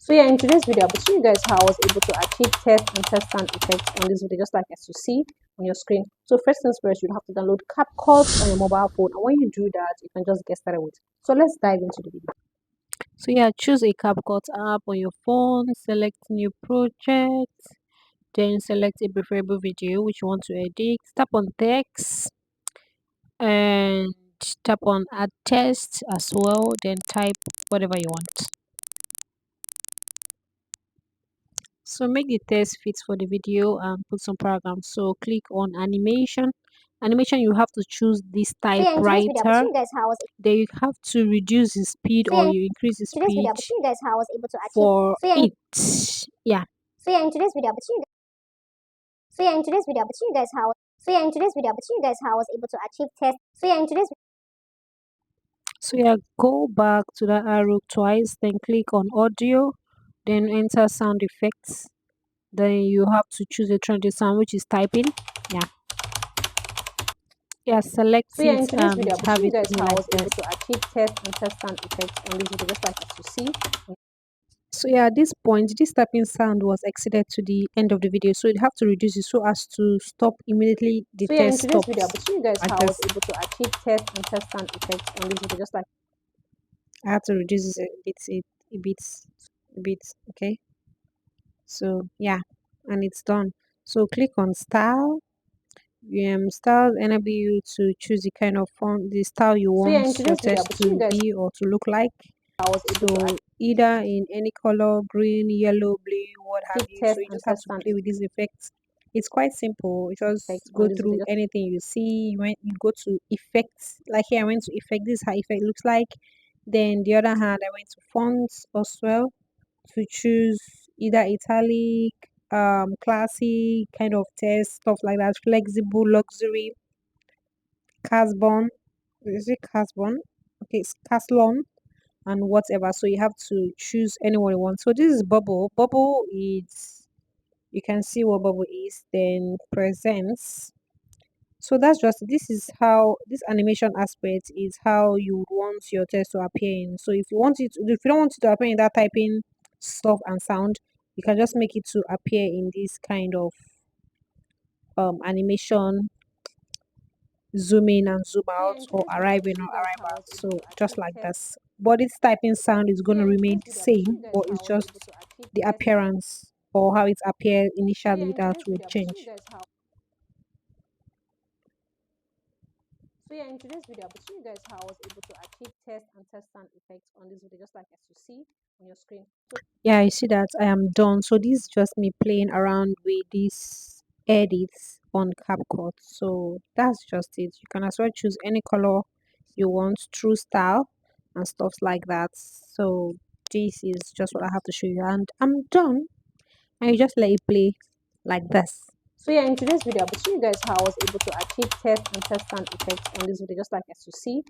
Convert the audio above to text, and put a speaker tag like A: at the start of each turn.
A: So yeah, in today's video, I'll be showing you guys how I was able to achieve test sound effects on this video, just like as you see on your screen. So first things first, you have to download CapCut on your mobile phone, and when you do that, you can just get started with. So let's dive into the video.
B: So yeah, choose a CapCut app on your phone, select new project, then select a preferable video which you want to edit, tap on text and tap on add test as well, then type whatever you want. So make the text fit for the video and put some paragraphs. So click on animation. Animation, you have to choose this typewriter. Then you have to reduce the speed or you increase the speed for it. Yeah.
A: So yeah, in today's video, I'll be showing you guys. So yeah, in today's video, I'll be showing you guys how. So yeah, in today's video, I'll be showing you guys how I was able to achieve test. So yeah, in today's.
B: So yeah, go back to the arrow twice, then click on audio, then enter sound effects. Then you have to choose a trendy sound, which is typing. Yeah. Yeah, select
A: So yeah,
B: it
A: in today's
B: and
A: video, I'll be
B: have
A: showing you
B: it
A: guys how I
B: like
A: was able
B: this.
A: to achieve test sound effects on this video, just like as you see.
B: So yeah, at this point, this tapping sound was exceeded to the end of the video. So you have to reduce it so as to stop immediately the
A: So yeah, in
B: test
A: today's video, I'll
B: stops
A: be showing you guys
B: like
A: how I was
B: this.
A: able to achieve test sound effects on this video, just like.
B: I have to reduce it a bit, okay? So yeah, and it's done. So click on style. Style enable you to choose the kind of font, the style you
A: So yeah,
B: want
A: in
B: your
A: today's video, I'll
B: text
A: be showing you
B: to
A: guys
B: be or to look like.
A: how I was able to
B: So either in any color, green, yellow, blue, what have
A: achieve
B: you. So
A: test
B: you
A: and
B: just have
A: test
B: to
A: sound
B: play with these effects. It's quite simple. You just
A: effects
B: go
A: on this
B: through
A: video.
B: anything you see. When you go to effects, like here I went to effect. This is how effect looks like. Then the other hand, I went to fonts as well to choose either italic, classy kind of text, stuff like that, flexible, luxury, Casbon. Is it Casbon? Okay, it's Caslon and whatever. So you have to choose anyone you want. So this is Bubble. Bubble is, you can see what Bubble is, then presents. So that's just, this is how this animation aspect is how you would want your text to appear in. So if you don't want it to appear in that typing stuff and sound, you can just make it to appear in this kind of animation, zoom in and zoom
A: So yeah,
B: out,
A: in
B: or
A: today's video, I'll be
B: arrive in or
A: showing you guys
B: arrive
A: how I
B: out.
A: was able
B: So
A: to
B: just
A: achieve
B: like
A: test.
B: this, but its typing sound is
A: So
B: going to
A: yeah, in
B: remain
A: today's
B: the
A: video, I'll be showing
B: same,
A: you guys
B: but
A: how
B: it's
A: I was
B: just
A: able to achieve
B: the
A: test.
B: appearance or how it appeared
A: So yeah,
B: initially
A: in
B: that
A: today's
B: will
A: video, I'll be showing you
B: change.
A: guys how. So yeah, in today's video, I'll be showing you guys how I was able to achieve test sound effects on this video, just like as you see on your screen. So
B: Yeah, you see that I am done. So this is just me playing around with these edits on CapCut. So that's just it. You can as well choose any color you want, true style and stuff like that. So this is just what I have to show you, and I'm done. And you just let it play like this.
A: So yeah, in today's video, I'll be showing you guys how I was able to achieve test sound effects on this video, just like as you see